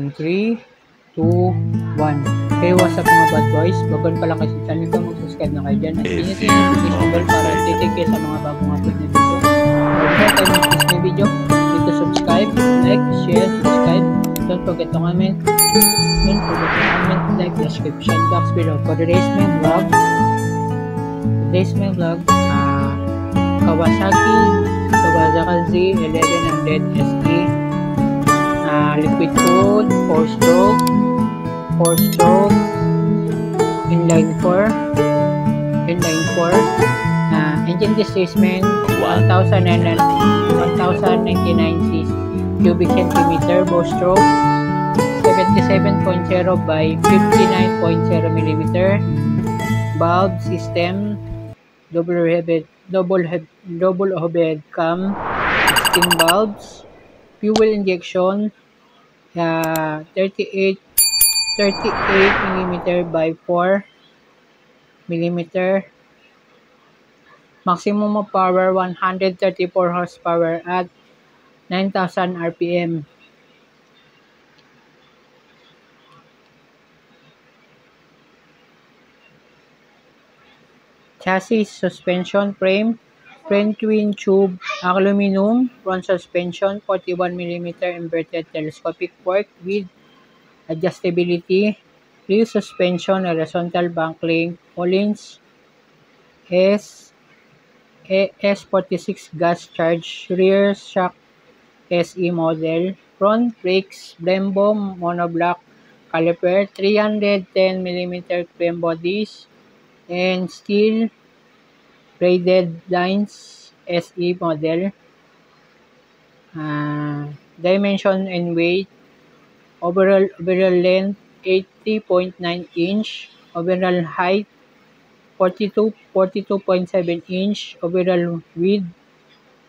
In 3, 2, 1. Hey, what's up mga bad boys? Bagon pa lang kasi sa channel ko, mag-subscribe na kayo dyan. At pinitin yung notification bell para updated kayo sa mga bagong upload na video. Kung kayo mag-post na video, dito subscribe, like, share, subscribe. Don't forget to comment. Like description box below. For today's main vlog, Kawasaki Z1100 SE, liquid cooled, 4-stroke, inline 4, engine displacement 1099 cubic centimeter, bow stroke 77.0 by 59.0 millimeter, valve system double overhead cam, 16 valves, fuel injection 38 mm by 4 mm, maximum of power 134 horsepower at 9,000 rpm. Chassis, suspension, frame twin tube aluminum, front suspension 41 mm inverted telescopic fork with adjustability, rear suspension, horizontal bank link, Collins S46 gas charge, rear shock SE model, front brakes Brembo monoblock caliper, 310 mm frame bodies, and steel braided lines SE model. Dimension and weight: overall length 80.9 inch, overall height 42.7 inch, overall width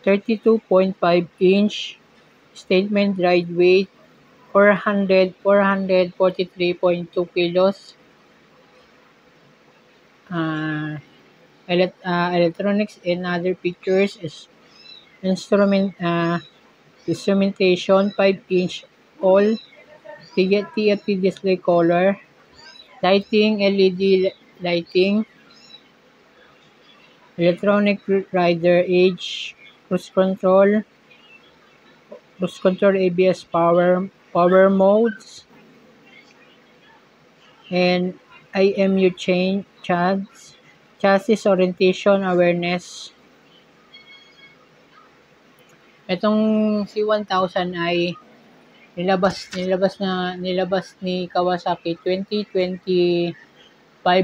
32.5 inch, statement ride weight 443.2 kilos. Electronics and other features is instrumentation 5-inch all TFT display color, lighting LED lighting, electronic rider age, cruise control ABS power modes, and IMU chassis orientation awareness. Itong C1000 ay nilabas ni Kawasaki 2025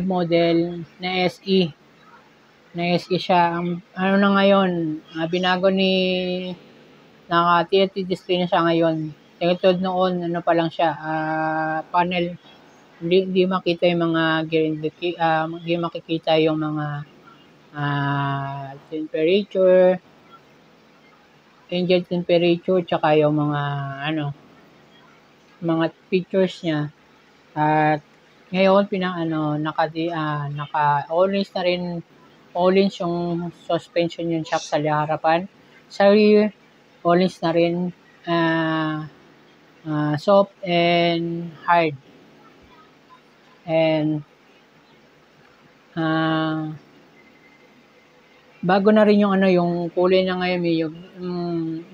model na SE. Siya. Ang ano na ngayon, binago ni naka-TFT display na siya ngayon. Tulad noon, ano pa lang siya, panel, hindi makita yung mga hindi makikita yung mga temperature, engine temperature, tsaka yung mga mga features niya. At ngayon naka all-lins na rin, all-lins yung suspension yung shock sa harapan. Sa rear, all-lins na rin, soft and hard. And bago na rin yung yung kulay na ngayon, yung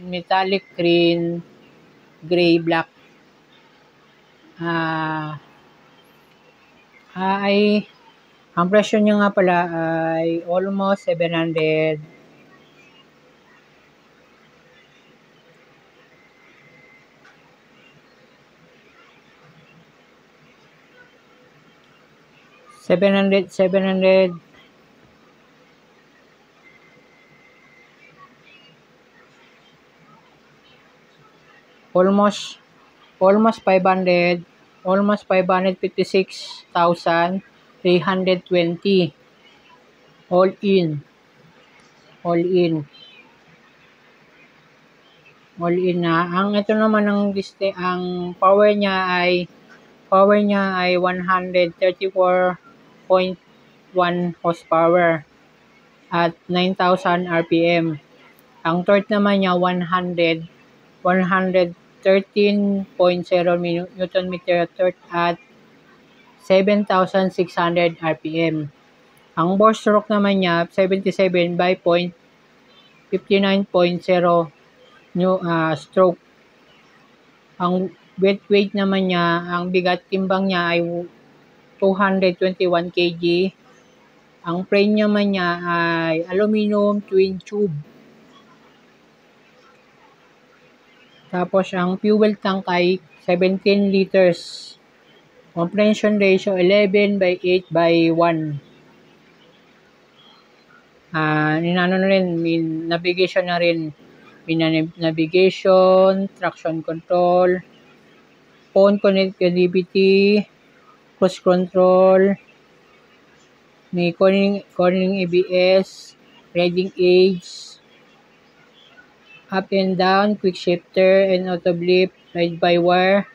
metallic green, gray, black. Ang presyo niya nga pala ay almost 700. Almost 500, almost 556,320 all in na. Ang ito naman ang power niya ay 134.1 horsepower at 9,000 rpm. Ang torque naman niya 100 13.0 Newton meter at 7,600 RPM. Ang bore stroke naman niya 77 by 59.0 stroke. Ang weight naman niya, ang bigat timbang niya ay 221 kg. Ang frame naman niya ay aluminum twin tube. Tapos ang fuel tank ay 17 liters. Compression ratio 11 by 8 by 1. Ninano na rin, navigation na rin. Navigation, traction control, phone connectivity, cruise control, may cornering ABS, reading age, up and down, quick shifter, and auto blip, ride by wire,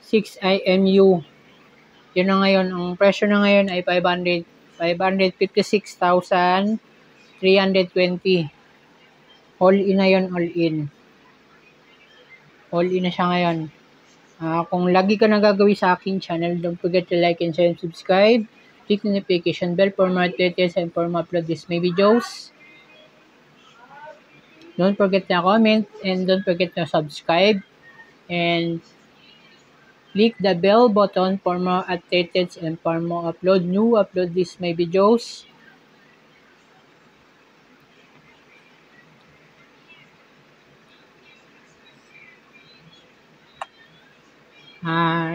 6 IMU. Yun na ngayon, ang presyo na ngayon ay 556,320. All in na yun, all in. All in na siya ngayon. Kung lagi ka nagagawin sa aking channel, don't forget to like and share and subscribe. Click the notification bell for more details and for more upload these my videos. Don't forget to comment and don't forget to subscribe. And click the bell button for more updates and for more upload these my videos.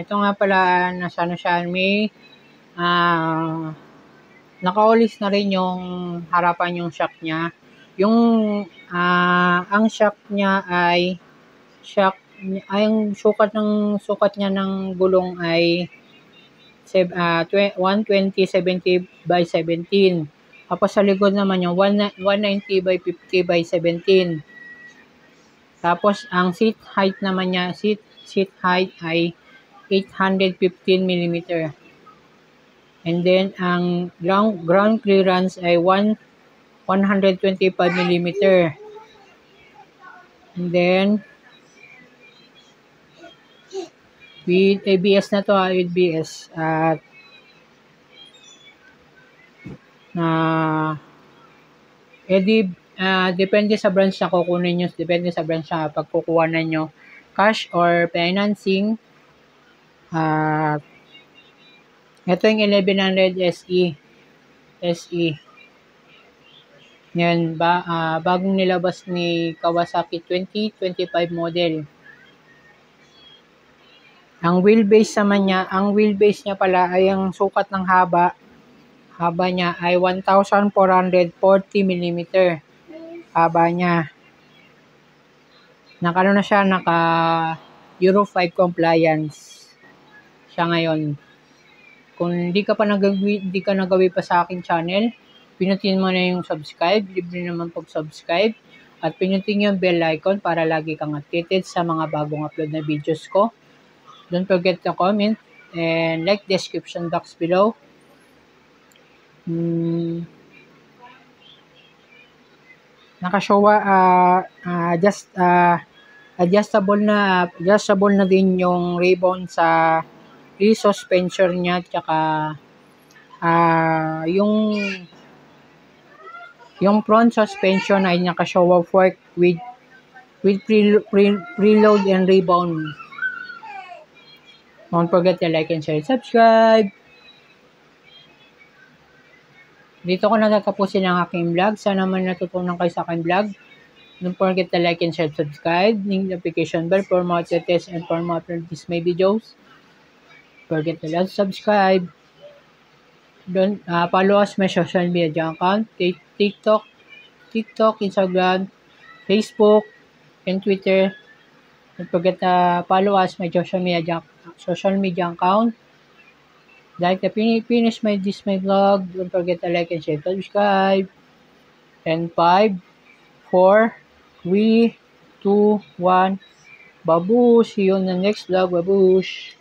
Ito nga pala, nasa ano siya, may nakaulis na rin yung harapan yung shock niya. Yung ang shock niya ay ang sukat niya ng gulong ay 120/70 by 17. Tapos sa likod naman yung 190/50 by 17. Tapos ang seat height naman niya, seat height ay 815 mm. And then ang ground clearance ay 125 mm. And then with ABS na to, with ABS at depende sa branch na kukunin nyo, depende sa branch na pagkukuha na nyo, cash or financing. Ito yung 1100 SE. Yan, bagong nilabas ni Kawasaki 2025 model. Ang wheelbase naman niya, pala ay ang sukat ng haba niya ay 1,440 mm. Haba niya. Naka Euro 5 compliance siya ngayon. Kung hindi ka nagawi pa sa akin channel, pinutin mo na yung subscribe, libre naman pag-subscribe, at pinutin yung bell icon para lagi kang updated sa mga bagong upload na videos ko. Don't forget to comment and like the description box below. Nakashowa adjustable na din yung ribbon sa suspension niya, tsaka yung front suspension ay naka-show fork with preload and ribbon. Don't forget to like and share and subscribe. Dito ko natatapusin ang aking vlog. Sana man natutunan kayo sa aking vlog. Don't forget to like and share, subscribe, notification bell for more details and for more upload these my videos. Forget to like, subscribe. Don't follow us my social media account, TikTok, Instagram, Facebook, and Twitter. Don't forget to follow us my social media account. Like to finish my vlog. Don't forget to like and share, subscribe. And 5, 4, 3, 2, 1. Babush! See you on the next vlog. Babush!